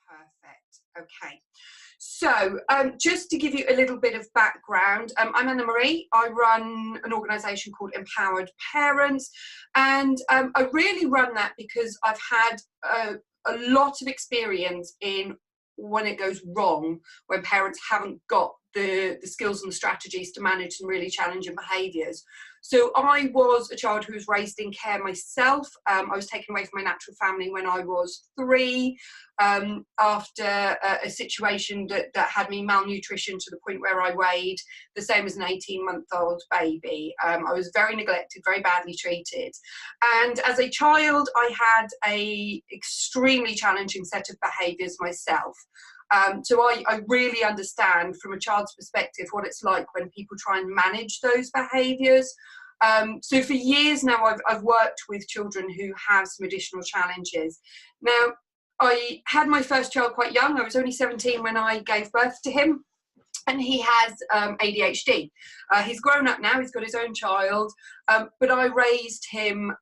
Perfect. Okay. So just to give you a little bit of background, I'm Anna Marie. I run an organisation called Empowered Parents, and I really run that because I've had a lot of experience in when it goes wrong, when parents haven't got the skills and strategies to manage some really challenging behaviours. So I was a child who was raised in care myself. I was taken away from my natural family when I was 3, after a situation that had me malnutrition to the point where I weighed the same as an 18-month-old baby. I was very neglected, very badly treated. And as a child, I had a extremely challenging set of behaviours myself. So I really understand from a child's perspective what it's like when people try and manage those behaviours. So for years now, I've worked with children who have some additional challenges. Now, I had my first child quite young. I was only 17 when I gave birth to him, and he has ADHD. He's grown up now, he's got his own child, but I raised him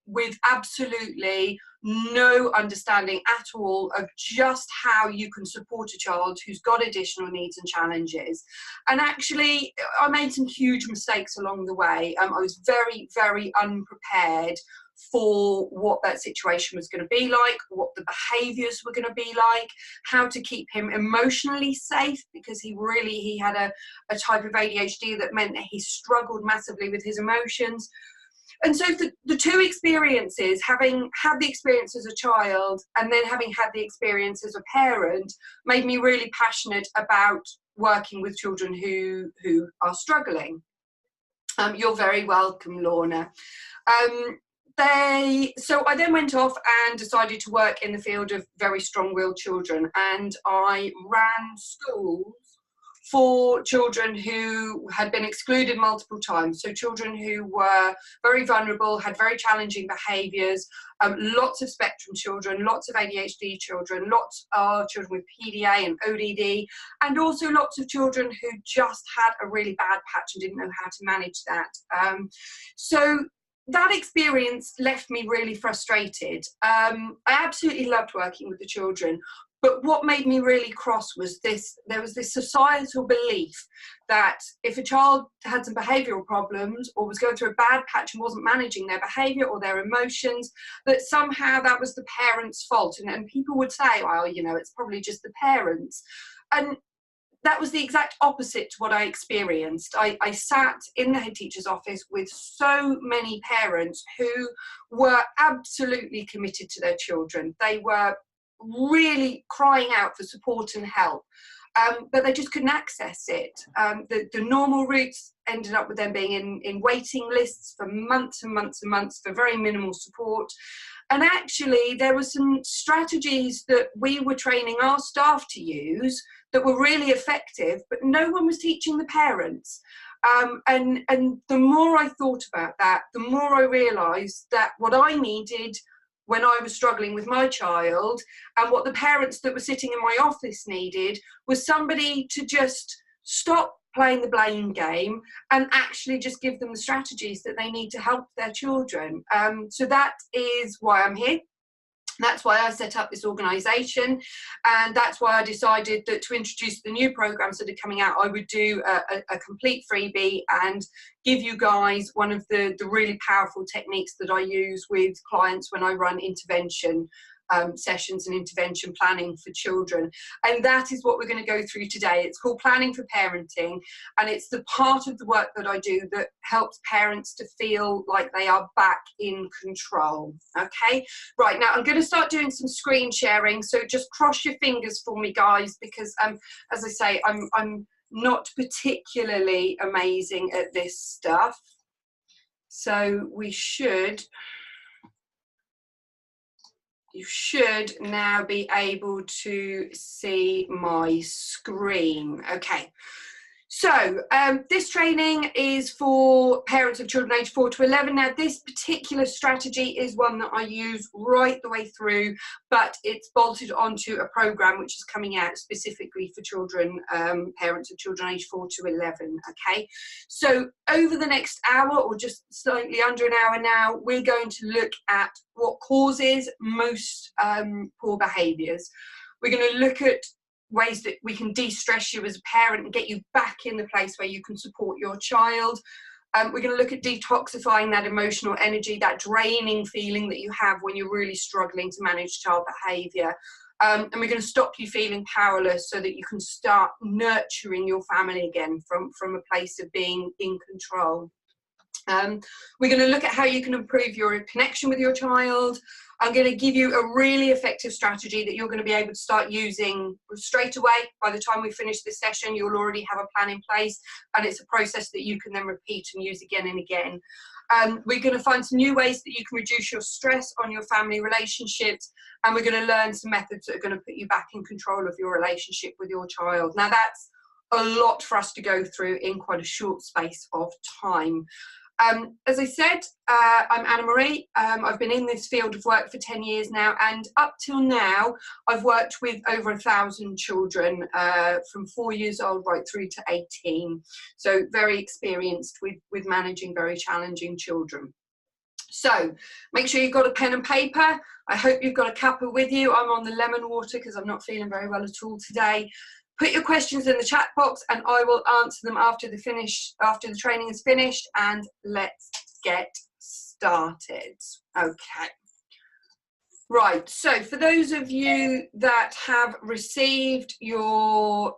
with absolutely no understanding at all of just how you can support a child who's got additional needs and challenges. And actually, I made some huge mistakes along the way. I was very, very unprepared for what that situation was going to be like, what the behaviours were going to be like, how to keep him emotionally safe, because he had a type of ADHD that meant that he struggled massively with his emotions. And so the two experiences, having had the experience as a child and then having had the experience as a parent, made me really passionate about working with children who are struggling. You're very welcome, Lorna. So I then went off and decided to work in the field of very strong-willed children, and I ran schools for children who had been excluded multiple times. So children who were very vulnerable, had very challenging behaviours, lots of spectrum children, lots of ADHD children, lots of children with PDA and ODD, and also lots of children who just had a really bad patch and didn't know how to manage that. So that experience left me really frustrated. I absolutely loved working with the children, but what made me really cross was there was this societal belief that if a child had some behavioural problems or was going through a bad patch and wasn't managing their behaviour or their emotions, that somehow that was the parents' fault. And people would say, well, you know, it's probably just the parents. And that was the exact opposite to what I experienced. I sat in the head teacher's office with so many parents who were absolutely committed to their children. They were really crying out for support and help, but they just couldn't access it. The normal routes ended up with them being in waiting lists for months and months and months for very minimal support. And actually, there were some strategies that we were training our staff to use that were really effective, but no one was teaching the parents. And the more I thought about that, the more I realised that what I needed when I was struggling with my child and what the parents that were sitting in my office needed was somebody to just stop playing the blame game and actually just give them the strategies that they need to help their children. So that is why I'm here. That's why I set up this organisation, and that's why I decided that to introduce the new programmes that are coming out, I would do a complete freebie and give you guys one of the really powerful techniques that I use with clients when I run intervention sessions and intervention planning for children. And that is what we're going to go through today. It's called Planning for Parenting, and it's the part of the work that I do that helps parents to feel like they are back in control. Okay, right, now I'm going to start doing some screen sharing, so just cross your fingers for me, guys, because as I say, I'm not particularly amazing at this stuff. So you should now be able to see my screen. Okay, so this training is for parents of children aged 4 to 11. Now, this particular strategy is one that I use right the way through, but it's bolted onto a program which is coming out specifically for children, parents of children aged 4 to 11. Okay, so over the next hour, or just slightly under an hour now, we're going to look at what causes most poor behaviours. We're going to look at ways that we can de-stress you as a parent and get you back in the place where you can support your child. We're going to look at detoxifying that emotional energy, that draining feeling that you have when you're really struggling to manage child behaviour. And we're going to stop you feeling powerless so that you can start nurturing your family again from a place of being in control. We're going to look at how you can improve your connection with your child. I'm going to give you a really effective strategy that you're going to be able to start using straight away. By the time we finish this session, you'll already have a plan in place, and it's a process that you can then repeat and use again and again. We're going to find some new ways that you can reduce your stress on your family relationships, and we're going to learn some methods that are going to put you back in control of your relationship with your child. Now, that's a lot for us to go through in quite a short space of time. As I said, I'm Anna Marie. I've been in this field of work for 10 years now, and up till now, I've worked with over 1,000 children from 4 years old right through to 18. So very experienced with managing very challenging children. So make sure you've got a pen and paper. I hope you've got a cuppa with you. I'm on the lemon water because I'm not feeling very well at all today. Put your questions in the chat box and I will answer them after the training is finished, and let's get started. Okay. Right, so for those of you that have received your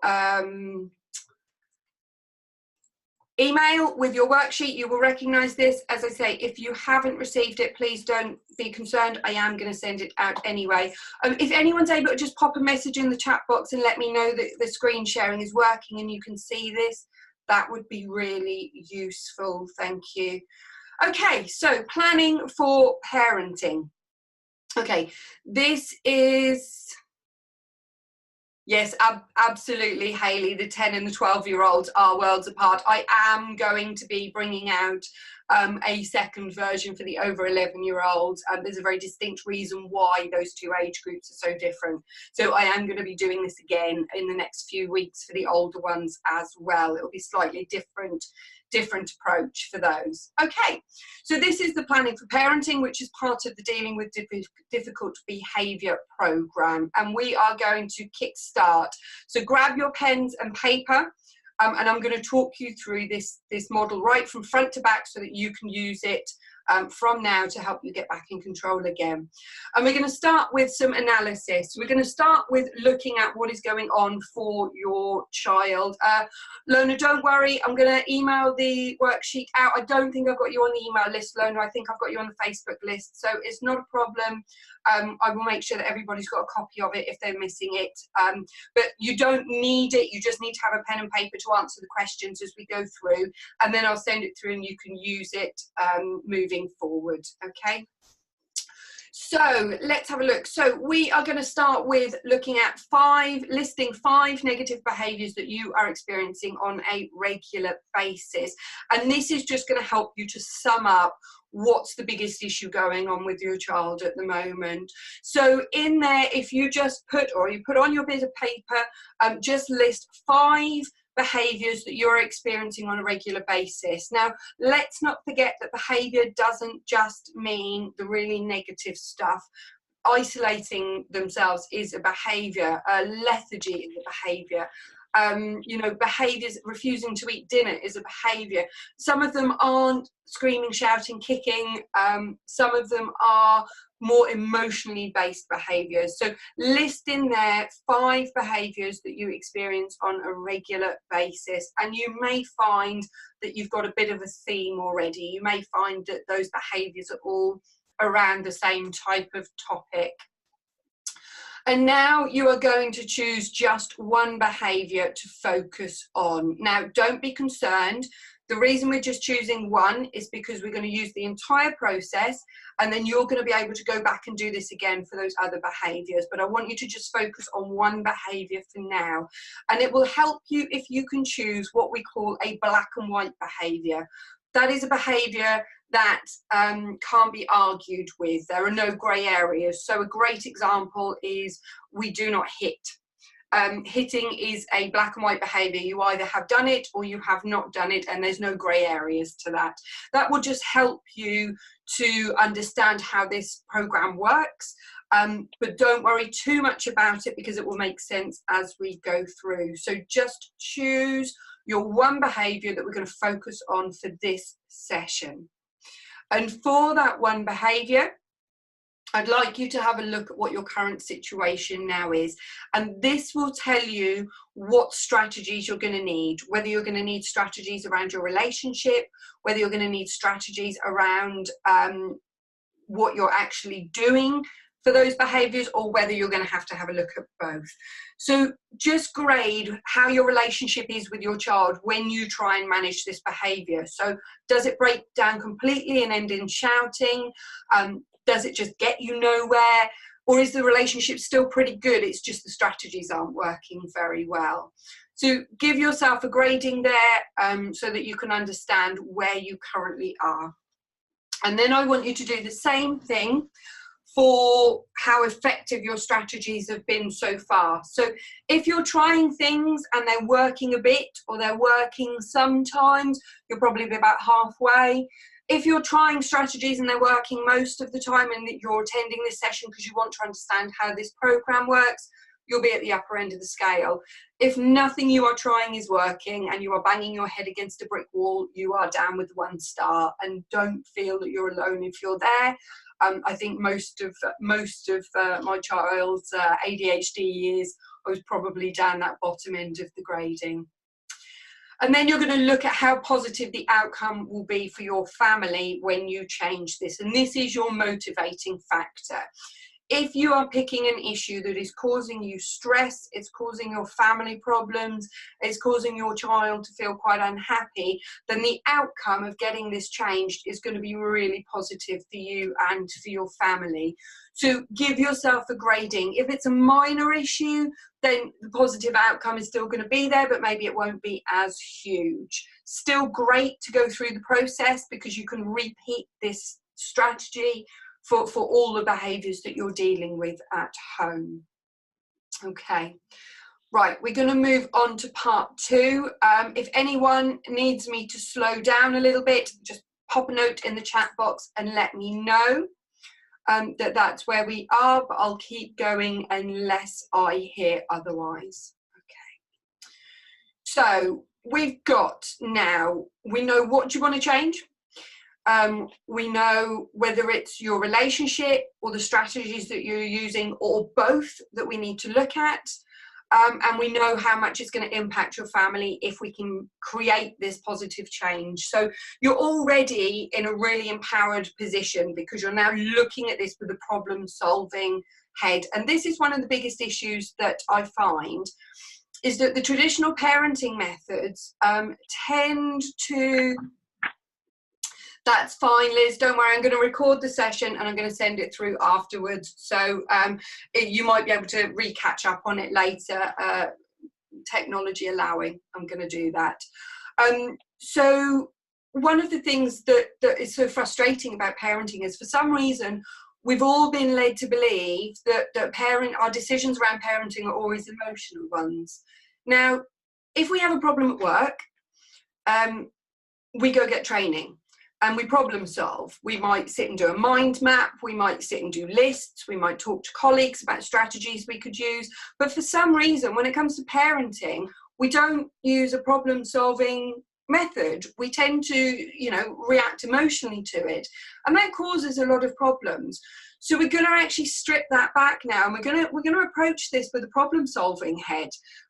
email with your worksheet, you will recognise this. As I say, if you haven't received it, please don't be concerned. I am going to send it out anyway. If anyone's able to just pop a message in the chat box and let me know that the screen sharing is working and you can see this, that would be really useful. Thank you. Okay, so planning for parenting. Okay, this is... Yes, absolutely, Hayley. The 10 and the 12-year-olds are worlds apart. I am going to be bringing out a second version for the over 11-year-olds. There's a very distinct reason why those two age groups are so different. So I am going to be doing this again in the next few weeks for the older ones as well. It'll be slightly different approach for those. Okay, so this is the Planning for Parenting, which is part of the Dealing with Difficult Behaviour programme, and we are going to kick start. So grab your pens and paper, and I'm going to talk you through this model right from front to back so that you can use it from now to help you get back in control again. And we're going to start with some analysis. We're going to start with looking at what is going on for your child. Lona, don't worry, I'm going to email the worksheet out. I don't think I've got you on the email list, Lona. I think I've got you on the Facebook list, so it's not a problem. I will make sure that everybody's got a copy of it if they're missing it. But you don't need it. You just need to have a pen and paper to answer the questions as we go through, and then I'll send it through and you can use it moving forward. Okay, so let's have a look. So we are going to start with looking at listing five negative behaviours that you are experiencing on a regular basis, and this is just going to help you to sum up what's the biggest issue going on with your child at the moment. So in there, if you just put on your bit of paper, just list 5 behaviours that you're experiencing on a regular basis. Now, let's not forget that behaviour doesn't just mean the really negative stuff. Isolating themselves is a behaviour. Lethargy is a behaviour. Behaviours, refusing to eat dinner is a behaviour. Some of them aren't screaming, shouting, kicking. Some of them are more emotionally based behaviours. So list in there 5 behaviours that you experience on a regular basis, and you may find that you've got a bit of a theme already. You may find that those behaviours are all around the same type of topic. And now you are going to choose just one behaviour to focus on. Now, don't be concerned. The reason we're just choosing one is because we're going to use the entire process, and then you're going to be able to go back and do this again for those other behaviours. But I want you to just focus on one behaviour for now. And it will help you if you can choose what we call a black and white behaviour. That is a behaviour that can't be argued with. There are no grey areas. So a great example is we do not hit. Hitting is a black and white behaviour. You either have done it or you have not done it, and there's no grey areas to that. That will just help you to understand how this programme works, but don't worry too much about it because it will make sense as we go through. So just choose your one behaviour that we're going to focus on for this session. And for that one behaviour, I'd like you to have a look at what your current situation now is. And this will tell you what strategies you're going to need, whether you're going to need strategies around your relationship, whether you're going to need strategies around what you're actually doing for those behaviours, or whether you're going to have a look at both. So just grade how your relationship is with your child when you try and manage this behaviour. So does it break down completely and end in shouting? Does it just get you nowhere? Or is the relationship still pretty good? It's just the strategies aren't working very well. So give yourself a grading there so that you can understand where you currently are. And then I want you to do the same thing for how effective your strategies have been so far. So if you're trying things and they're working a bit, or they're working sometimes, you'll probably be about halfway. If you're trying strategies and they're working most of the time, and that you're attending this session because you want to understand how this program works, you'll be at the upper end of the scale. If nothing you are trying is working and you are banging your head against a brick wall, you are down with 1 star, and don't feel that you're alone if you're there. I think most of my child's ADHD years, I was probably down that bottom end of the grading. And then you're going to look at how positive the outcome will be for your family when you change this. And this is your motivating factor. If you are picking an issue that is causing you stress, it's causing your family problems, it's causing your child to feel quite unhappy, then the outcome of getting this changed is going to be really positive for you and for your family. So give yourself a grading. If it's a minor issue, then the positive outcome is still going to be there, but maybe it won't be as huge. Still great to go through the process because you can repeat this strategy for all the behaviours that you're dealing with at home. Okay, right, we're going to move on to part 2. If anyone needs me to slow down a little bit, just pop a note in the chat box and let me know that that's where we are, but I'll keep going unless I hear otherwise. Okay, so we've got now, we know what you want to change. We know whether it's your relationship or the strategies that you're using, or both, that we need to look at. And we know how much it's going to impact your family if we can create this positive change. So you're already in a really empowered position because you're now looking at this with a problem-solving head. And this is one of the biggest issues that I find, is that the traditional parenting methods tend to... That's fine, Liz, don't worry, I'm going to record the session and I'm going to send it through afterwards, so you might be able to re-catch up on it later, technology allowing. I'm going to do that. So one of the things that is so frustrating about parenting is, for some reason, we've all been led to believe that our decisions around parenting are always emotional ones. Now, if we have a problem at work, we go get training. And we problem solve. We might sit and do a mind map, we might sit and do lists, we might talk to colleagues about strategies we could use. But for some reason, when it comes to parenting, we don't use a problem solving method. We tend to, react emotionally to it. And that causes a lot of problems. So we're going to actually strip that back now, and we're going to approach this with a problem solving head,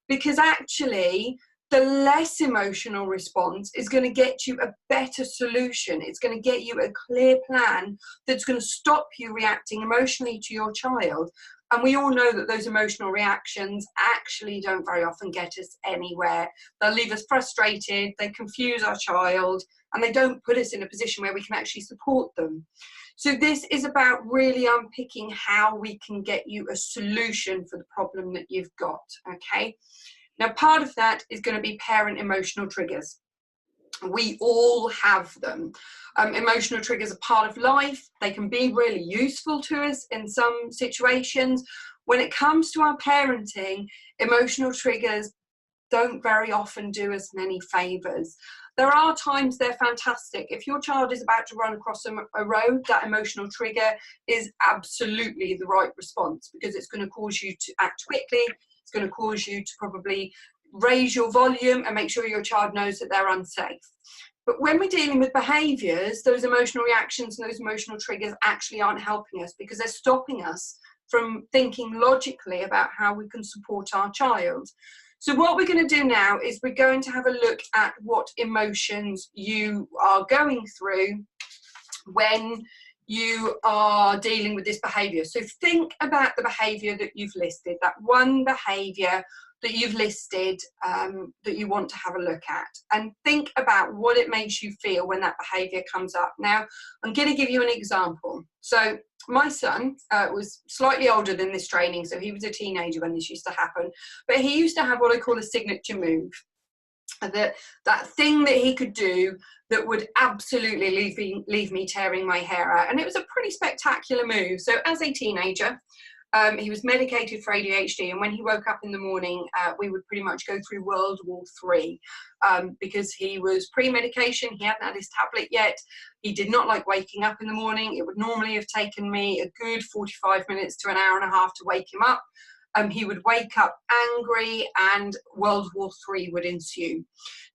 because actually, the less emotional response is going to get you a better solution. It's going to get you a clear plan that's going to stop you reacting emotionally to your child. And we all know that those emotional reactions actually don't very often get us anywhere. They'll leave us frustrated, they confuse our child, and they don't put us in a position where we can actually support them. So this is about really unpicking how we can get you a solution for the problem that you've got, okay? Now, part of that is going to be parent emotional triggers. We all have them. Emotional triggers are part of life. They can be really useful to us in some situations. when it comes to our parenting, emotional triggers don't very often do us many favours. There are times they're fantastic. If your child is about to run across a road, that emotional trigger is absolutely the right response, because it's going to cause you to act quickly. It's going to cause you to probably raise your volume and make sure your child knows that they're unsafe. But when we're dealing with behaviours, those emotional reactions and those emotional triggers actually aren't helping us, because they're stopping us from thinking logically about how we can support our child. So what we're going to do now is we're going to have a look at what emotions you are going through when you are dealing with this behaviour. So think about the behaviour that you've listed, that one behaviour that you've listed that you want to have a look at, and think about what it makes you feel when that behaviour comes up. Now, I'm going to give you an example. So my son was slightly older than this training, so he was a teenager when this used to happen, but he used to have what I call a signature move. That thing that he could do that would absolutely leave me tearing my hair out. And it was a pretty spectacular move. So as a teenager, he was medicated for ADHD, and when he woke up in the morning, we would pretty much go through World War III, because he was pre-medication. He hadn't had his tablet yet. He did not like waking up in the morning. It would normally have taken me a good 45 minutes to an hour and a half to wake him up. He would wake up angry, and World War III would ensue.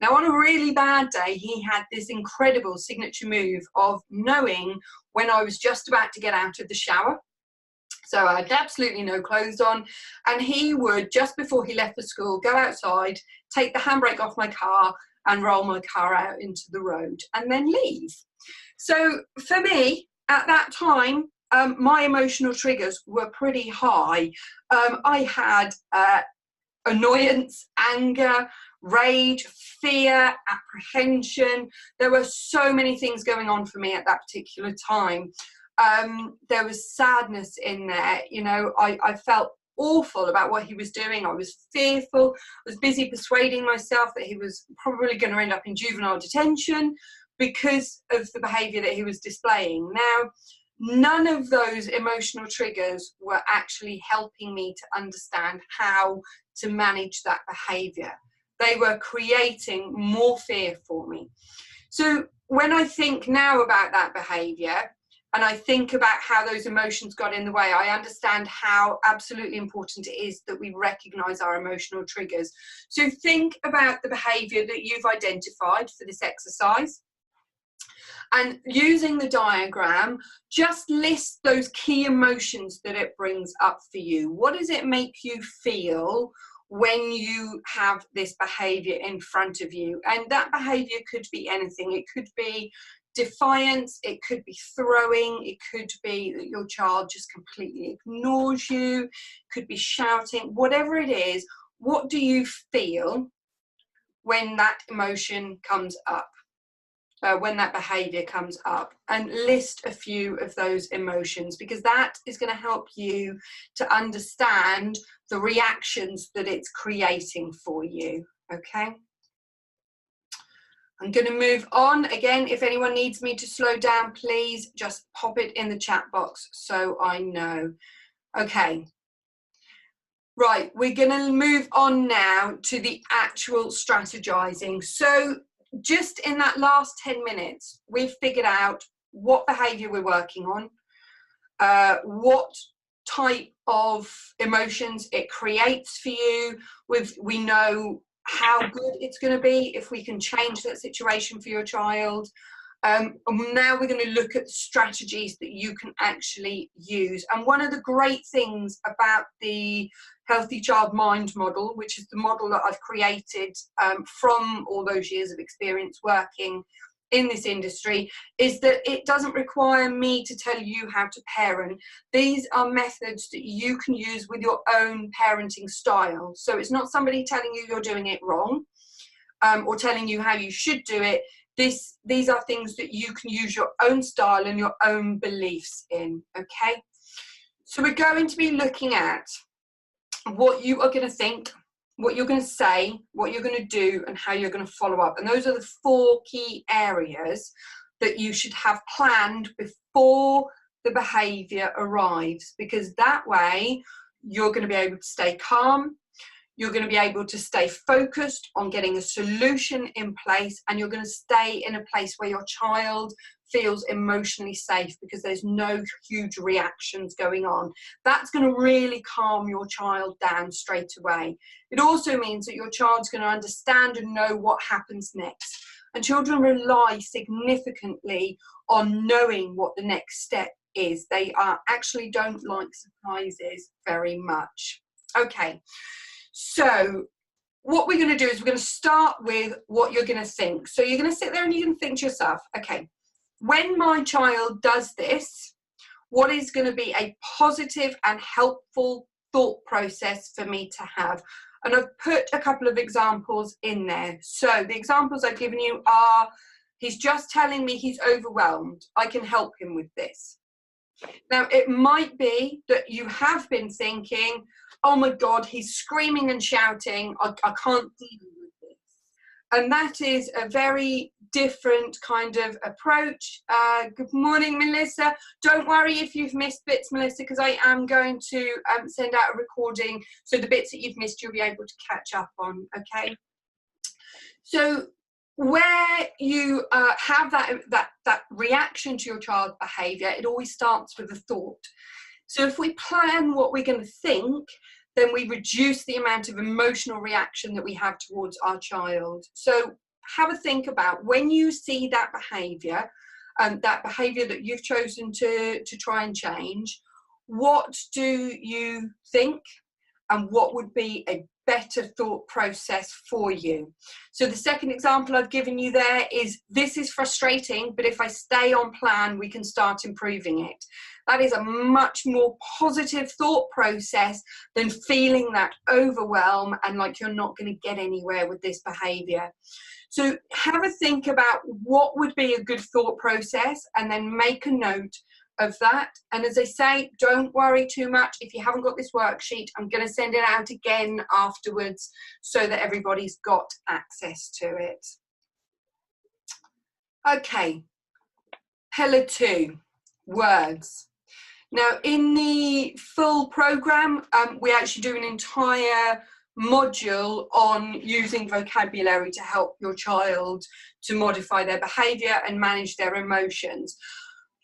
Now, on a really bad day, he had this incredible signature move of knowing when I was just about to get out of the shower. So I had absolutely no clothes on, and he would, just before he left for school, go outside, take the handbrake off my car and roll my car out into the road and then leave. So for me, at that time, my emotional triggers were pretty high. I had annoyance, anger, rage, fear, apprehension. There were so many things going on for me at that particular time. There was sadness in there. You know, I felt awful about what he was doing. I was fearful. I was busy persuading myself that he was probably going to end up in juvenile detention because of the behaviour that he was displaying. Now, none of those emotional triggers were actually helping me to understand how to manage that behaviour. They were creating more fear for me. So when I think now about that behaviour, and I think about how those emotions got in the way, I understand how absolutely important it is that we recognise our emotional triggers. So think about the behaviour that you've identified for this exercise. And using the diagram, just list those key emotions that it brings up for you. What does it make you feel when you have this behaviour in front of you? And that behaviour could be anything. It could be defiance, it could be throwing, it could be that your child just completely ignores you, it could be shouting, whatever it is. What do you feel when that emotion comes up? When that behaviour comes up, and list a few of those emotions, because that is going to help you to understand the reactions that it's creating for you. Okay, I'm going to move on. Again, if anyone needs me to slow down, please just pop it in the chat box so I know. Okay. Right, we're going to move on now to the actual strategizing. So just in that last 10 minutes, we've figured out what behavior we're working on, what type of emotions it creates for you. We know how good it's going to be if we can change that situation for your child. And now we're going to look at strategies that you can actually use. And one of the great things about the Healthy Child Mind model, which is the model that I've created from all those years of experience working in this industry, is that it doesn't require me to tell you how to parent. These are methods that you can use with your own parenting style. So it's not somebody telling you you're doing it wrong or telling you how you should do it. These are things that you can use your own style and your own beliefs in, okay? So we're going to be looking at what you are going to think, what you're going to say, what you're going to do, and how you're going to follow up. And those are the 4 key areas that you should have planned before the behaviour arrives, because that way you're going to be able to stay calm, you're going to be able to stay focused on getting a solution in place, and you're going to stay in a place where your child feels emotionally safe because there's no huge reactions going on. That's going to really calm your child down straight away. It also means that your child's going to understand and know what happens next. And children rely significantly on knowing what the next step is. They actually don't like surprises very much. Okay, so what we're going to do is we're going to start with what you're going to think. So you're going to sit there and you're going to think to yourself, okay, when my child does this, what is going to be a positive and helpful thought process for me to have? And I've put a couple of examples in there. So the examples I've given you are, he's just telling me he's overwhelmed. I can help him with this. Now, it might be that you have been thinking, oh my God, he's screaming and shouting. I can't deal with this. And that is a very different kind of approach. Good morning, Melissa. Don't worry if you've missed bits, Melissa, because I am going to send out a recording. So the bits that you've missed, you'll be able to catch up on, okay? So where you have that reaction to your child's behaviour, it always starts with a thought. So if we plan what we're going to think, then we reduce the amount of emotional reaction that we have towards our child. So have a think about when you see that behaviour that you've chosen to try and change, what do you think and what would be a better thought process for you? So the second example I've given you there is, this is frustrating, but if I stay on plan, we can start improving it. That is a much more positive thought process than feeling that overwhelm and like you're not going to get anywhere with this behaviour. So have a think about what would be a good thought process and then make a note of that. And as I say, don't worry too much. If you haven't got this worksheet, I'm going to send it out again afterwards so that everybody's got access to it. Okay, pillar 2, words. Now, in the full programme, we actually do an entire module on using vocabulary to help your child to modify their behaviour and manage their emotions.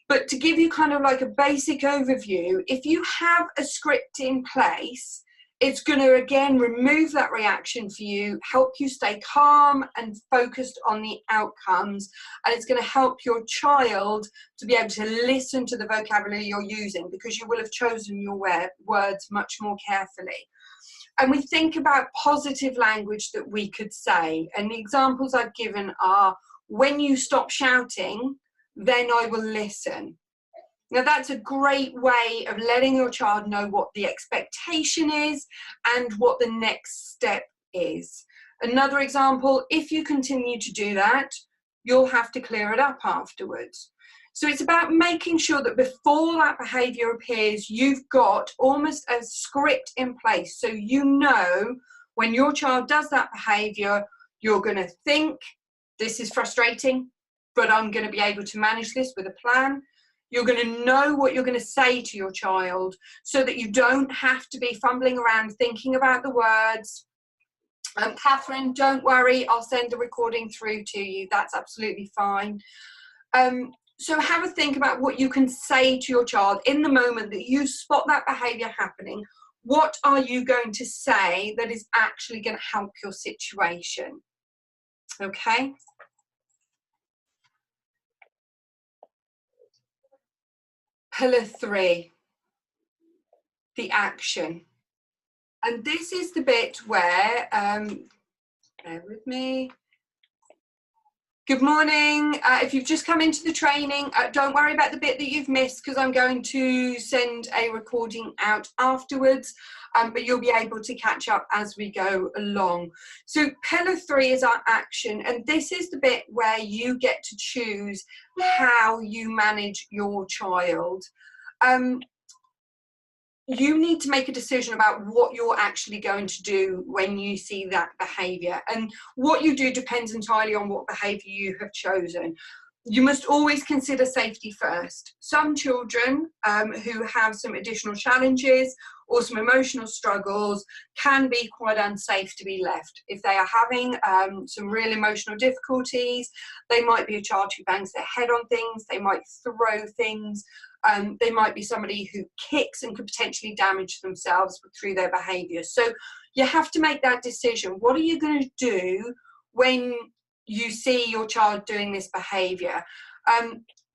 But to give you kind of like a basic overview, if you have a script in place, it's going to again remove that reaction for you, help you stay calm and focused on the outcomes, and it's going to help your child to be able to listen to the vocabulary you're using because you will have chosen your words much more carefully. And we think about positive language that we could say, and the examples I've given are, when you stop shouting, then I will listen. Now that's a great way of letting your child know what the expectation is and what the next step is. Another example, if you continue to do that, you'll have to clear it up afterwards. So it's about making sure that before that behaviour appears, you've got almost a script in place. So you know when your child does that behaviour, you're going to think, this is frustrating, but I'm going to be able to manage this with a plan. You're going to know what you're going to say to your child so that you don't have to be fumbling around thinking about the words. Catherine, don't worry, I'll send a recording through to you. That's absolutely fine. So have a think about what you can say to your child in the moment that you spot that behaviour happening. What are you going to say that is actually going to help your situation? Okay. Pillar 3, the action. And this is the bit where, bear with me. Good morning. If you've just come into the training, don't worry about the bit that you've missed because I'm going to send a recording out afterwards, but you'll be able to catch up as we go along. So pillar 3 is our action, and this is the bit where you get to choose how you manage your child. You need to make a decision about what you're actually going to do when you see that behaviour, and what you do depends entirely on what behaviour you have chosen. you must always consider safety first. Some children who have some additional challenges or some emotional struggles can be quite unsafe to be left. If they are having some real emotional difficulties, they might be a child who bangs their head on things, they might throw things, they might be somebody who kicks and could potentially damage themselves through their behaviour. So you have to make that decision. What are you going to do when you see your child doing this behaviour?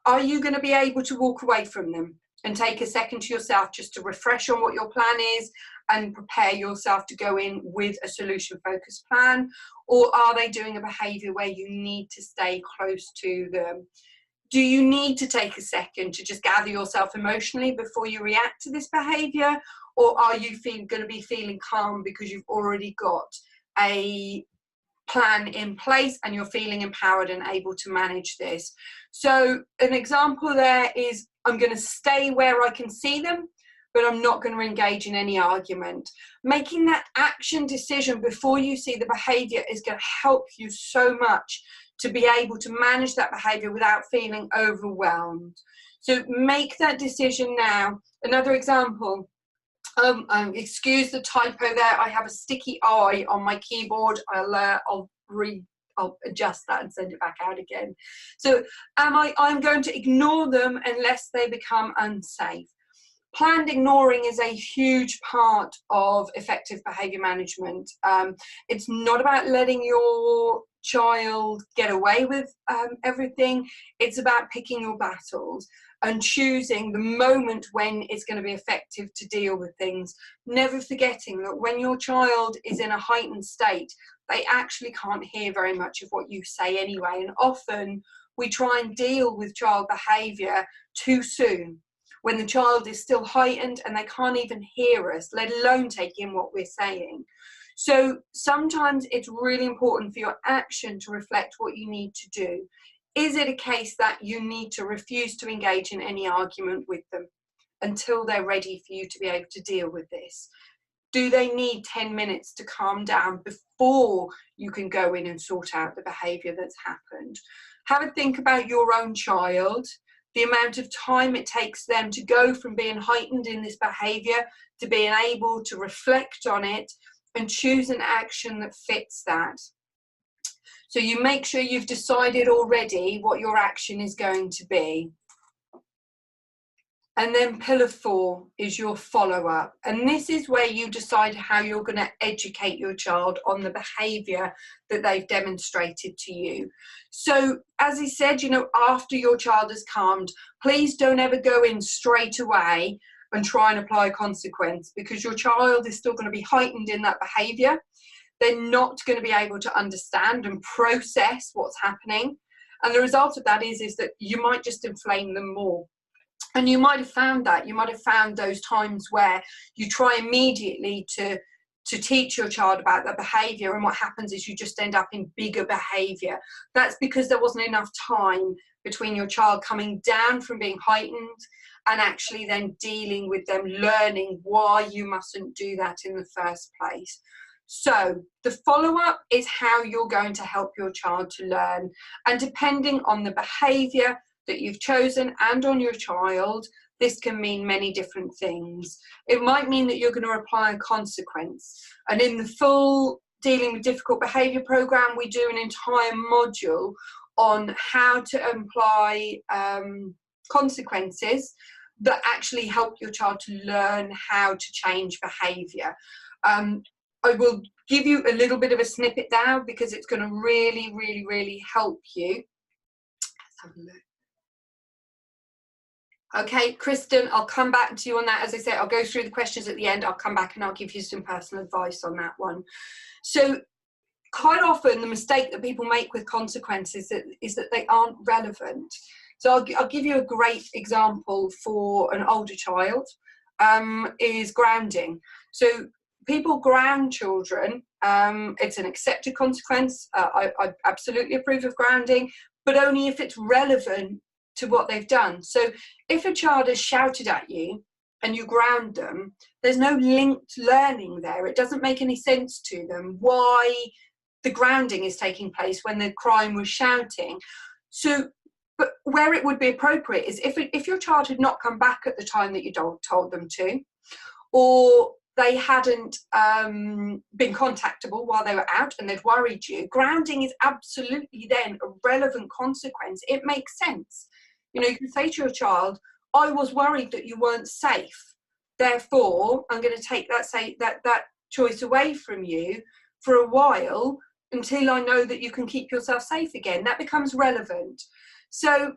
Are you going to be able to walk away from them and take a second to yourself just to refresh on what your plan is and prepare yourself to go in with a solution focused plan? Or are they doing a behaviour where you need to stay close to them? Do you need to take a second to just gather yourself emotionally before you react to this behaviour? Or are you going to be feeling calm because you've already got a plan in place and you're feeling empowered and able to manage this? So an example there is, I'm going to stay where I can see them, but I'm not going to engage in any argument. Making that action decision before you see the behaviour is going to help you so much to be able to manage that behaviour without feeling overwhelmed. So make that decision now. Another example, excuse the typo there, I have a sticky eye on my keyboard. I'll adjust that and send it back out again. So I'm going to ignore them unless they become unsafe. Planned ignoring is a huge part of effective behaviour management. It's not about letting your child get away with everything. It's about picking your battles and choosing the moment when it's going to be effective to deal with things. Never forgetting that when your child is in a heightened state, they actually can't hear very much of what you say anyway. And often we try and deal with child behaviour too soon, when the child is still heightened and they can't even hear us, let alone take in what we're saying. So sometimes it's really important for your action to reflect what you need to do. Is it a case that you need to refuse to engage in any argument with them until they're ready for you to be able to deal with this? Do they need 10 minutes to calm down before you can go in and sort out the behaviour that's happened? Have a think about your own child, the amount of time it takes them to go from being heightened in this behaviour to being able to reflect on it and choose an action that fits that. So you make sure you've decided already what your action is going to be. And then pillar 4 is your follow-up. And this is where you decide how you're going to educate your child on the behaviour that they've demonstrated to you. So as he said, you know, after your child has calmed, please don't ever go in straight away and try and apply a consequence, because your child is still going to be heightened in that behaviour. They're not going to be able to understand and process what's happening. And the result of that is that you might just inflame them more. And you might have found that. You might have found those times where you try immediately to teach your child about that behaviour, and what happens is you just end up in bigger behaviour. That's because there wasn't enough time between your child coming down from being heightened and actually then dealing with them, learning why you mustn't do that in the first place. So the follow-up is how you're going to help your child to learn. And depending on the behaviour that you've chosen and on your child, this can mean many different things. It might mean that you're going to apply a consequence. And in the full Dealing with Difficult Behaviour programme, we do an entire module on how to apply consequences that actually help your child to learn how to change behaviour. I will give you a little bit of a snippet now because it's going to really, really, really help you. Let's have a look. Okay, Kristen, I'll come back to you on that. As I said, I'll go through the questions at the end. I'll come back and I'll give you some personal advice on that one. So quite often the mistake that people make with consequences is that they aren't relevant. So I'll give you a great example for an older child, is grounding. So people ground children. It's an accepted consequence. I absolutely approve of grounding, but only if it's relevant to what they've done. So if a child has shouted at you and you ground them, there's no linked learning there. It doesn't make any sense to them why the grounding is taking place when the crime was shouting. So But where it would be appropriate is if your child had not come back at the time that you told them to, or they hadn't been contactable while they were out and they'd worried you, grounding is absolutely then a relevant consequence. It makes sense. You know, you can say to your child, I was worried that you weren't safe. Therefore, I'm going to take that choice away from you for a while until I know that you can keep yourself safe again. That becomes relevant. So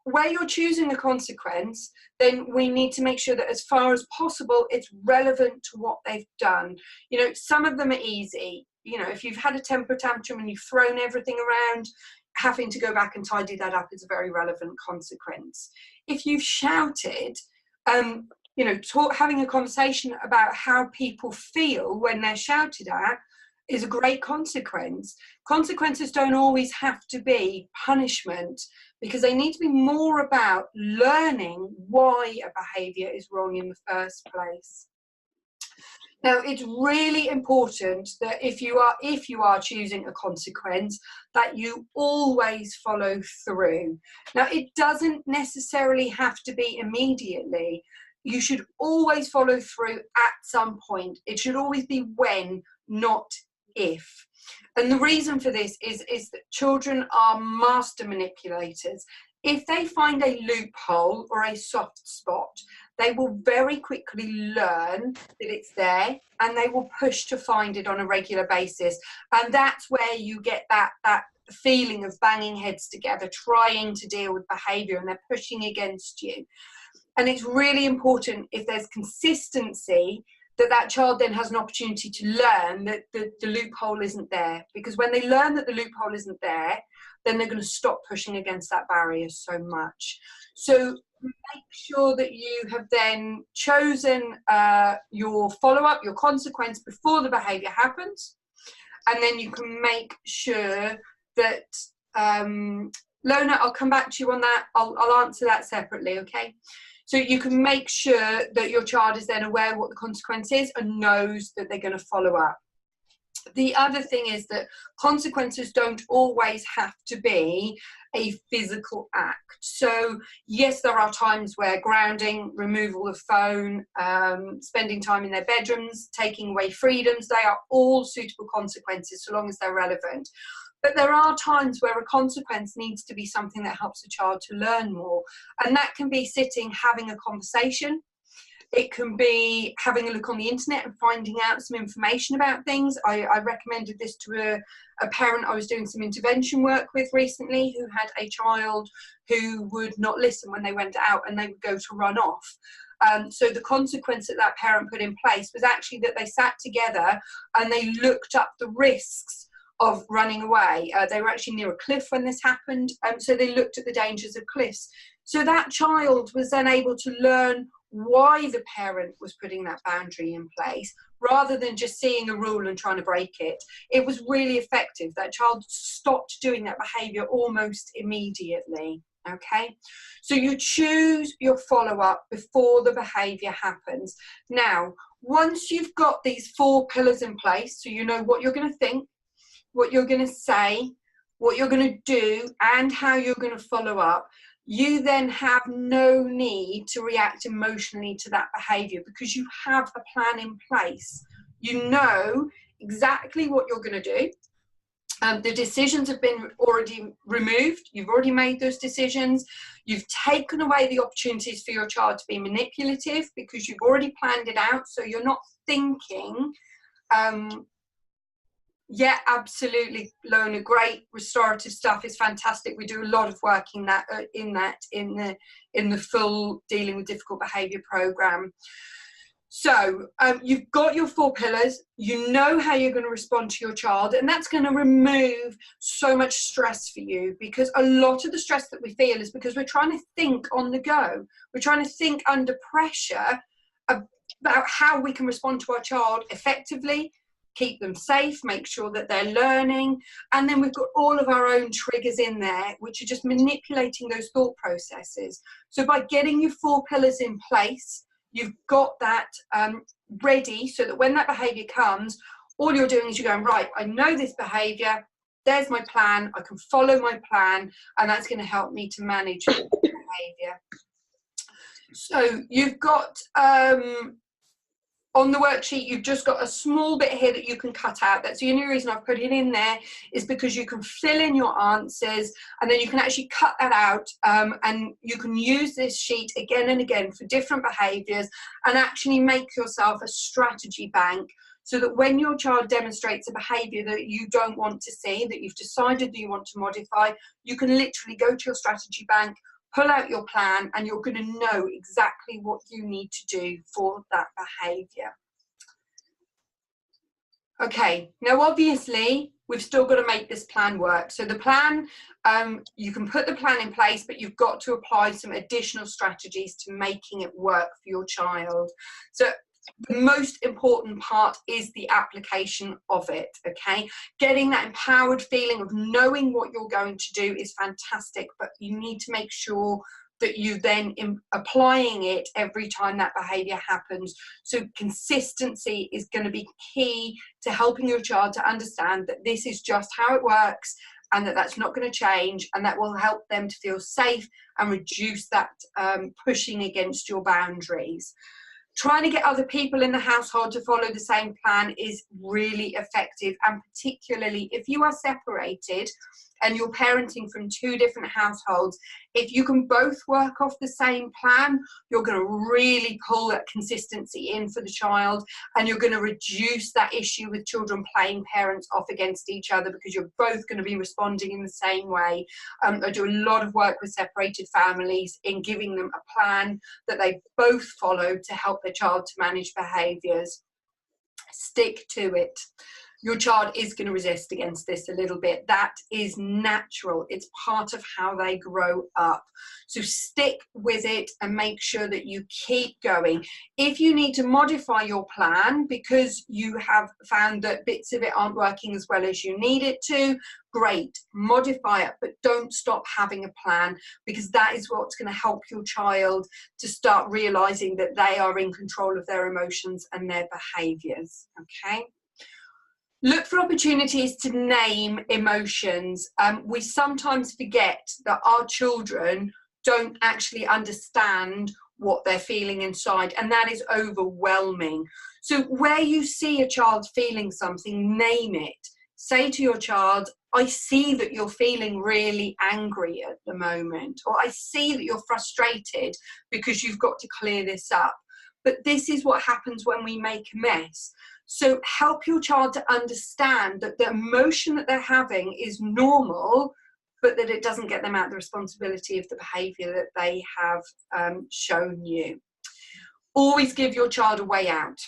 where you're choosing a consequence, then we need to make sure that as far as possible, it's relevant to what they've done. You know, some of them are easy. You know, if you've had a temper tantrum and you've thrown everything around, having to go back and tidy that up is a very relevant consequence. If you've shouted, you know, having a conversation about how people feel when they're shouted at is a great consequence. Consequences don't always have to be punishment, because they need to be more about learning why a behaviour is wrong in the first place. Now, it's really important that if you are choosing a consequence, that you always follow through. Now, it doesn't necessarily have to be immediately. You should always follow through at some point. It should always be when, not if. And the reason for this is that children are master manipulators. If they find a loophole or a soft spot, they will very quickly learn that it's there, and they will push to find it on a regular basis. And that's where you get that feeling of banging heads together, trying to deal with behaviour, and they're pushing against you. And it's really important, if there's consistency, that child then has an opportunity to learn that the loophole isn't there. Because when they learn that the loophole isn't there, then they're going to stop pushing against that barrier so much. So make sure that you have then chosen your follow-up, your consequence before the behaviour happens. And then you can make sure that, Lona, I'll come back to you on that. I'll answer that separately, okay? So you can make sure that your child is then aware of what the consequence is and knows that they're going to follow up. The other thing is that consequences don't always have to be a physical act. So yes, there are times where grounding, removal of phone, spending time in their bedrooms, taking away freedoms, they are all suitable consequences so long as they're relevant. But there are times where a consequence needs to be something that helps a child to learn more. And that can be sitting, having a conversation. It can be having a look on the internet and finding out some information about things. I recommended this to a parent I was doing some intervention work with recently, who had a child who would not listen when they went out and they would go to run off. So the consequence that parent put in place was actually that they sat together and they looked up the risks of running away. They were actually near a cliff when this happened, so they looked at the dangers of cliffs. So that child was then able to learn why the parent was putting that boundary in place, rather than just seeing a rule and trying to break it. It was really effective. That child stopped doing that behaviour almost immediately. Okay, so you choose your follow-up before the behaviour happens. Now, once you've got these 4 pillars in place, so you know what you're going to think, what you're going to say, what you're going to do, and how you're going to follow up, you then have no need to react emotionally to that behaviour, because you have a plan in place. You know exactly what you're going to do. The decisions have been already removed. You've already made those decisions. You've taken away the opportunities for your child to be manipulative, because you've already planned it out. So you're not thinking, yeah, absolutely, Lona. Great restorative stuff is fantastic. We do a lot of work in the full Dealing with Difficult Behaviour program. So you've got your 4 pillars. You know how you're going to respond to your child, and that's going to remove so much stress for you, because a lot of the stress that we feel is because we're trying to think on the go. We're trying to think under pressure about how we can respond to our child effectively, keep them safe, make sure that they're learning. And then we've got all of our own triggers in there, which are just manipulating those thought processes. So by getting your 4 pillars in place, you've got that ready, so that when that behaviour comes, all you're doing is you're going, right, I know this behaviour, there's my plan, I can follow my plan, and that's going to help me to manage behaviour. So you've got, on the worksheet, you've just got a small bit here that you can cut out. That's the only reason I've put it in there, is because you can fill in your answers, and then you can actually cut that out, and you can use this sheet again and again for different behaviours, and actually make yourself a strategy bank, so that when your child demonstrates a behaviour that you don't want to see, that you've decided that you want to modify, you can literally go to your strategy bank, pull out your plan, and you're going to know exactly what you need to do for that behaviour. Okay, now obviously we've still got to make this plan work. So the plan, you can put the plan in place, but you've got to apply some additional strategies to making it work for your child. So the most important part is the application of it, okay? Getting that empowered feeling of knowing what you're going to do is fantastic, but you need to make sure that you then applying it every time that behaviour happens. So consistency is going to be key to helping your child to understand that this is just how it works, and that that's not going to change, and that will help them to feel safe and reduce that pushing against your boundaries. Trying to get other people in the household to follow the same plan is really effective, and particularly if you are separated and you're parenting from two different households, if you can both work off the same plan, you're going to really pull that consistency in for the child, and you're going to reduce that issue with children playing parents off against each other, because you're both going to be responding in the same way. I do a lot of work with separated families in giving them a plan that they both follow to help their child to manage behaviours. Stick to it. Your child is going to resist against this a little bit. That is natural. It's part of how they grow up. So stick with it and make sure that you keep going. If you need to modify your plan because you have found that bits of it aren't working as well as you need it to, great, modify it, but don't stop having a plan, because that is what's going to help your child to start realizing that they are in control of their emotions and their behaviors. Okay. Look for opportunities to name emotions. We sometimes forget that our children don't actually understand what they're feeling inside, and that is overwhelming. So where you see a child feeling something, name it. Say to your child, I see that you're feeling really angry at the moment, or I see that you're frustrated because you've got to clear this up. But this is what happens when we make a mess. So help your child to understand that the emotion that they're having is normal, but that it doesn't get them out of the responsibility of the behaviour that they have shown you. Always give your child a way out.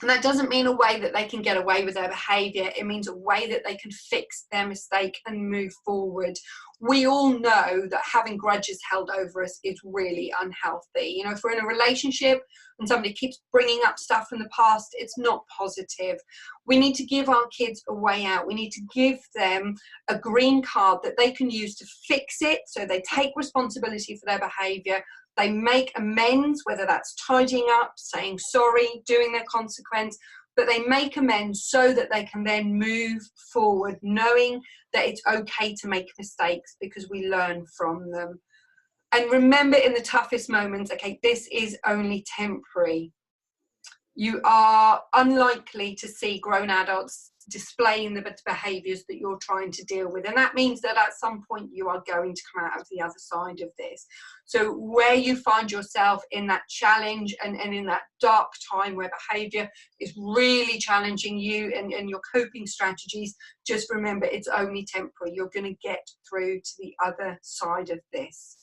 And that doesn't mean a way that they can get away with their behaviour. It means a way that they can fix their mistake and move forward. We all know that having grudges held over us is really unhealthy. You know, if we're in a relationship and somebody keeps bringing up stuff from the past, it's not positive. We need to give our kids a way out. We need to give them a green card that they can use to fix it, so they take responsibility for their behaviour. They make amends, whether that's tidying up, saying sorry, doing their consequence, but they make amends so that they can then move forward, knowing that it's okay to make mistakes because we learn from them. And remember, in the toughest moments, okay, this is only temporary. You are unlikely to see grown adults displaying the behaviours that you're trying to deal with. And that means that at some point you are going to come out of the other side of this. So where you find yourself in that challenge and in that dark time where behaviour is really challenging you and your coping strategies, just remember it's only temporary. You're going to get through to the other side of this.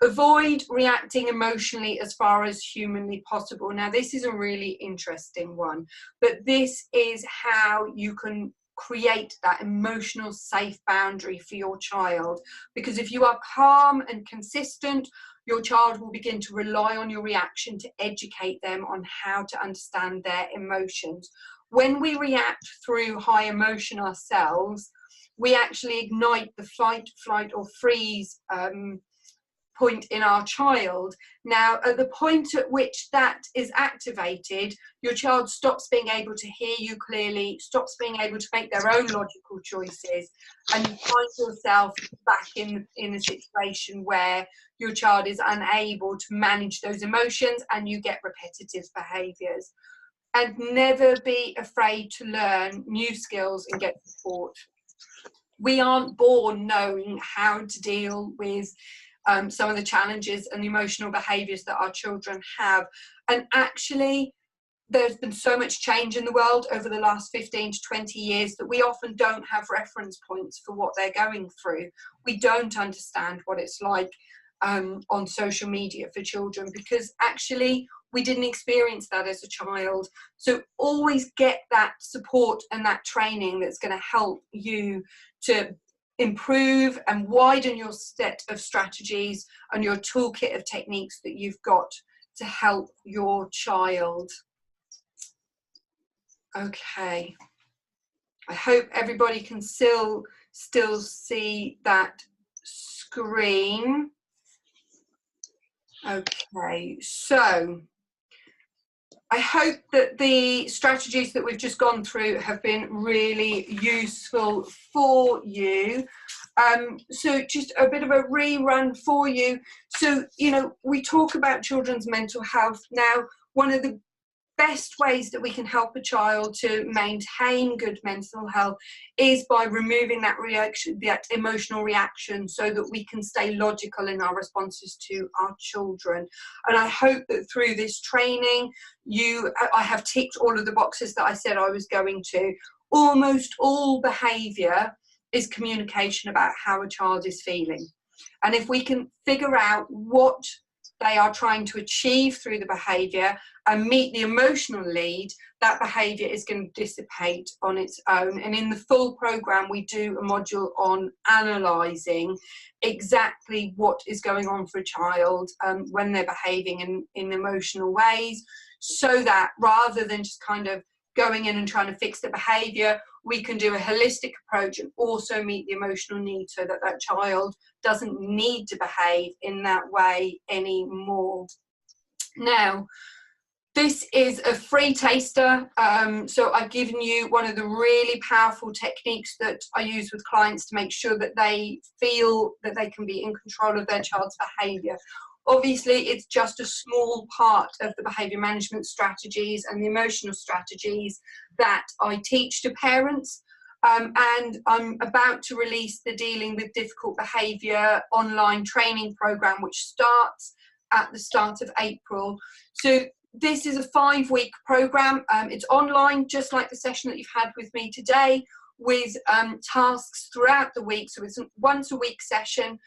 Avoid reacting emotionally as far as humanly possible. Now, this is a really interesting one, but this is how you can create that emotional safe boundary for your child. Because if you are calm and consistent, your child will begin to rely on your reaction to educate them on how to understand their emotions. When we react through high emotion ourselves, we actually ignite the fight, flight, or freeze point in our child. Now, at the point at which that is activated, your child stops being able to hear you clearly, stops being able to make their own logical choices, and you find yourself back in a situation where your child is unable to manage those emotions and you get repetitive behaviours. And never be afraid to learn new skills and get support. We aren't born knowing how to deal with some of the challenges and the emotional behaviours that our children have. And actually, there's been so much change in the world over the last 15 to 20 years that we often don't have reference points for what they're going through. We don't understand what it's like on social media for children, because actually we didn't experience that as a child. So always get that support and that training that's going to help you to improve and widen your set of strategies and your toolkit of techniques that you've got to help your child. Okay, I hope everybody can still see that screen. Okay, so I hope that the strategies that we've just gone through have been really useful for you. So just a bit of a rerun for you. So, you know, we talk about children's mental health. Now, one of the best ways that we can help a child to maintain good mental health is by removing that reaction, that emotional reaction, so that we can stay logical in our responses to our children. And I hope that through this training, I have ticked all of the boxes that I said I was going to. Almost all behaviour is communication about how a child is feeling. And if we can figure out what they are trying to achieve through the behaviour and meet the emotional need, that behaviour is going to dissipate on its own. And in the full programme, we do a module on analysing exactly what is going on for a child when they're behaving in emotional ways, so that rather than just kind of going in and trying to fix the behaviour, we can do a holistic approach and also meet the emotional need, so that that child doesn't need to behave in that way anymore. Now, this is a free taster, so I've given you one of the really powerful techniques that I use with clients to make sure that they feel that they can be in control of their child's behaviour. Obviously, it's just a small part of the behaviour management strategies and the emotional strategies that I teach to parents. And I'm about to release the Dealing with Difficult Behaviour online training programme, which starts at the start of April. So this is a 5-week programme. It's online, just like the session that you've had with me today, with tasks throughout the week. So it's a once-a-week session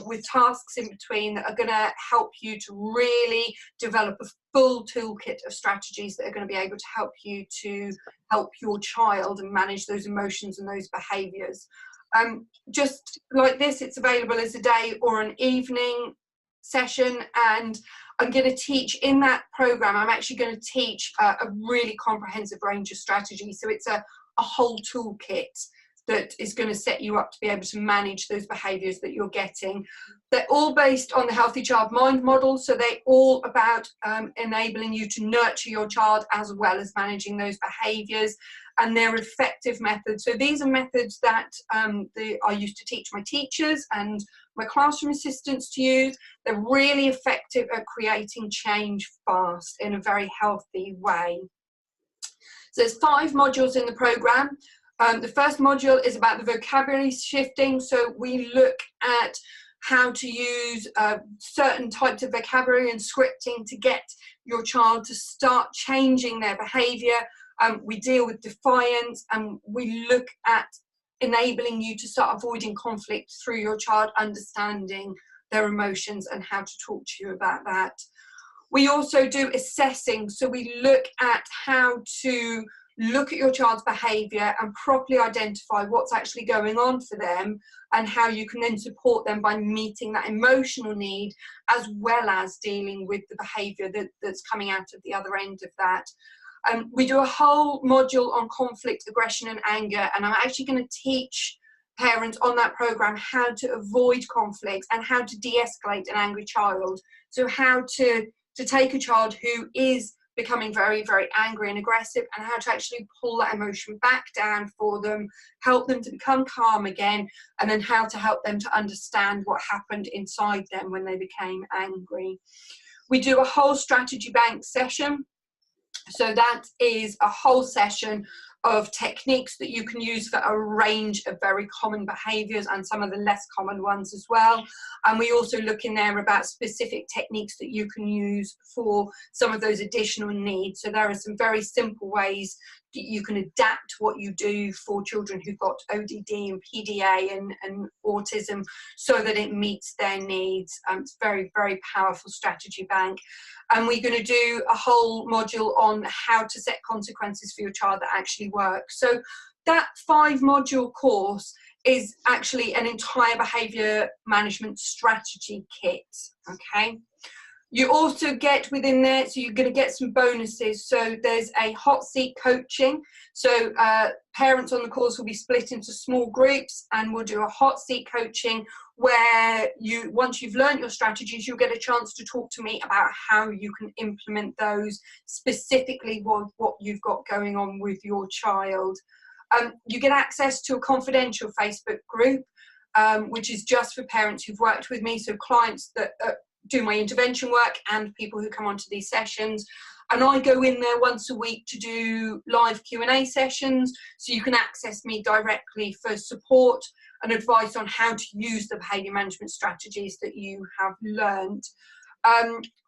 with tasks in between that are going to help you to really develop a full toolkit of strategies that are going to be able to help you to help your child and manage those emotions and those behaviours. Just like this, it's available as a day or an evening session, and I'm going to teach in that programme. I'm actually going to teach a really comprehensive range of strategies. So it's a whole toolkit that is going to set you up to be able to manage those behaviours that you're getting. They're all based on the Healthy Child Mind model, so they're all about enabling you to nurture your child as well as managing those behaviours, and they're effective methods. So these are methods that I used to teach my teachers and my classroom assistants to use. They're really effective at creating change fast in a very healthy way. So there's 5 modules in the programme. The first module is about the vocabulary shifting. So we look at how to use certain types of vocabulary and scripting to get your child to start changing their behaviour. We deal with defiance, and we look at enabling you to start avoiding conflict through your child understanding their emotions and how to talk to you about that. We also do assessing, so we look at how to look at your child's behaviour and properly identify what's actually going on for them, and how you can then support them by meeting that emotional need as well as dealing with the behaviour that's coming out of the other end of that. We do a whole module on conflict, aggression and anger, and I'm actually going to teach parents on that program how to avoid conflicts and how to de-escalate an angry child. So how to take a child who is becoming very, very angry and aggressive, and how to actually pull that emotion back down for them, help them to become calm again, and then how to help them to understand what happened inside them when they became angry. We do a whole strategy bank session. So that is a whole session of techniques that you can use for a range of very common behaviours and some of the less common ones as well. And we also look in there about specific techniques that you can use for some of those additional needs. So there are some very simple ways that you can adapt what you do for children who've got ODD and PDA and autism so that it meets their needs. It's very, very powerful strategy bank. And we're going to do a whole module on how to set consequences for your child that actually works. So that 5-module course is actually an entire behaviour management strategy kit, okay? You also get within there, so you're going to get some bonuses. So there's a hot seat coaching. So parents on the course will be split into small groups, and we'll do a hot seat coaching where you, once you've learned your strategies, you'll get a chance to talk to me about how you can implement those specifically what you've got going on with your child. You get access to a confidential Facebook group, which is just for parents who've worked with me, so clients that do my intervention work and people who come onto these sessions. And I go in there once a week to do live Q&A sessions, so you can access me directly for support and advice on how to use the behaviour management strategies that you have learned.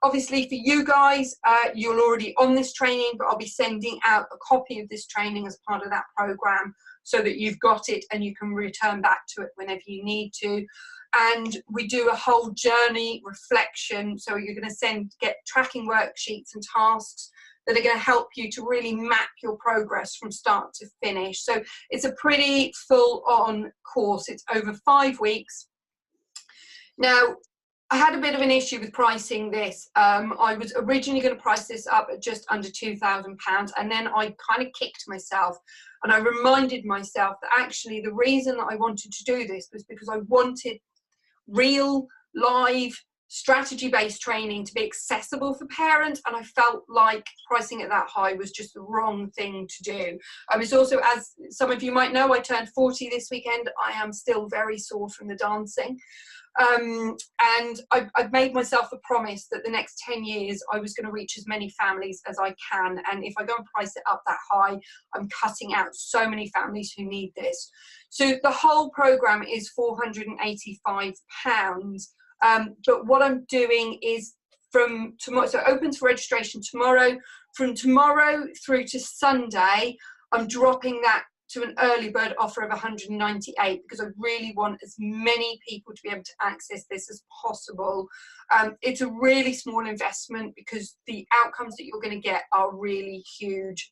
Obviously for you guys, you're already on this training, but I'll be sending out a copy of this training as part of that programme so that you've got it and you can return back to it whenever you need to. And we do a whole journey reflection, so you're going to get tracking worksheets and tasks that are going to help you to really map your progress from start to finish. So it's a pretty full-on course. It's over 5 weeks. Now, I had a bit of an issue with pricing this. I was originally going to price this up at just under £2,000, and then I kind of kicked myself and I reminded myself that actually the reason that I wanted to do this was because I wanted real, live, strategy-based training to be accessible for parents, and I felt like pricing it that high was just the wrong thing to do. It's also, as some of you might know, I turned 40 this weekend. I am still very sore from the dancing. And I've made myself a promise that the next 10 years I was going to reach as many families as I can, and if I go and price it up that high, I'm cutting out so many families who need this. So the whole programme is £485, but what I'm doing is from tomorrow, so it opens for registration tomorrow. From tomorrow through to Sunday, I'm dropping that to an early bird offer of 198 because I really want as many people to be able to access this as possible. It's a really small investment because the outcomes that you're going to get are really huge.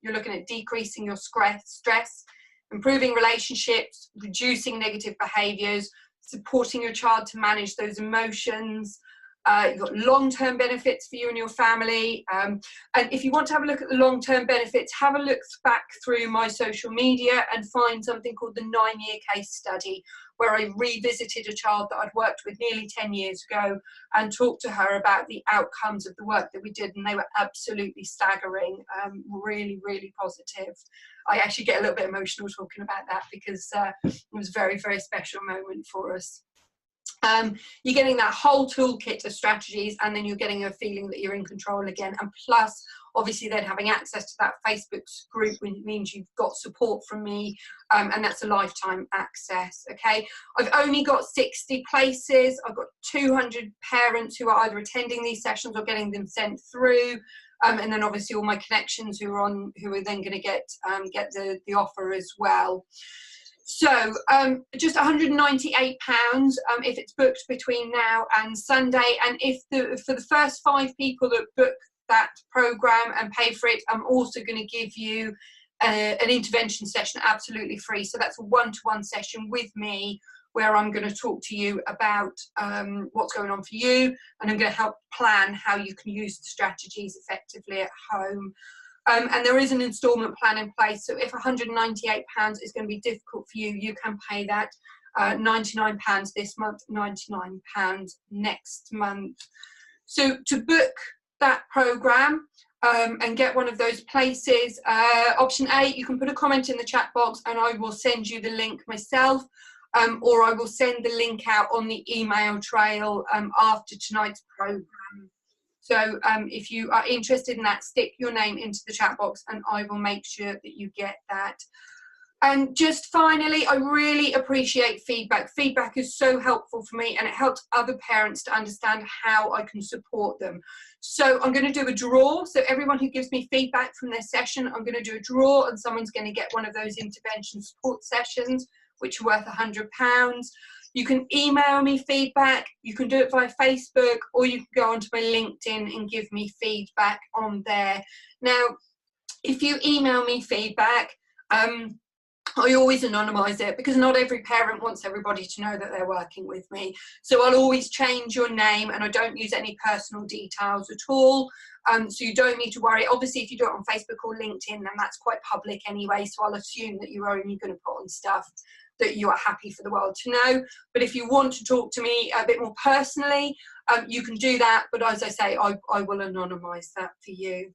You're looking at decreasing your stress, improving relationships, reducing negative behaviours, supporting your child to manage those emotions. You've got long-term benefits for you and your family. And if you want to have a look at the long-term benefits, have a look back through my social media and find something called the 9-year case study, where I revisited a child that I'd worked with nearly 10 years ago and talked to her about the outcomes of the work that we did, and they were absolutely staggering, really, really positive. I actually get a little bit emotional talking about that because it was a very, very special moment for us. You're getting that whole toolkit of strategies, and then you're getting a feeling that you're in control again. And plus, obviously, then having access to that Facebook group means you've got support from me, and that's a lifetime access. Okay, I've only got 60 places. I've got 200 parents who are either attending these sessions or getting them sent through. And then obviously all my connections who are then going to get the offer as well. So just £198 if it's booked between now and Sunday. And for the first 5 people that book that programme and pay for it, I'm also going to give you an intervention session absolutely free. So that's a one-to-one session with me where I'm going to talk to you about what's going on for you, and I'm going to help plan how you can use the strategies effectively at home. And there is an instalment plan in place. So if £198 is going to be difficult for you, you can pay that £99 this month, £99 next month. So to book that programme and get one of those places, option A, you can put a comment in the chat box and I will send you the link myself, or I will send the link out on the email trail after tonight's programme. So if you are interested in that, stick your name into the chat box and I will make sure that you get that. And just finally, I really appreciate feedback. Feedback is so helpful for me and it helps other parents to understand how I can support them. So I'm going to do a draw. So everyone who gives me feedback from their session, I'm going to do a draw and someone's going to get one of those intervention support sessions, which are worth £100. You can email me feedback, you can do it via Facebook, or you can go onto my LinkedIn and give me feedback on there. Now, if you email me feedback, I always anonymise it because not every parent wants everybody to know that they're working with me. So I'll always change your name and I don't use any personal details at all. So you don't need to worry. Obviously, if you do it on Facebook or LinkedIn, then that's quite public anyway. So I'll assume that you're only going to put on stuff that you are happy for the world to know. But if you want to talk to me a bit more personally, you can do that. But as I say, I will anonymise that for you.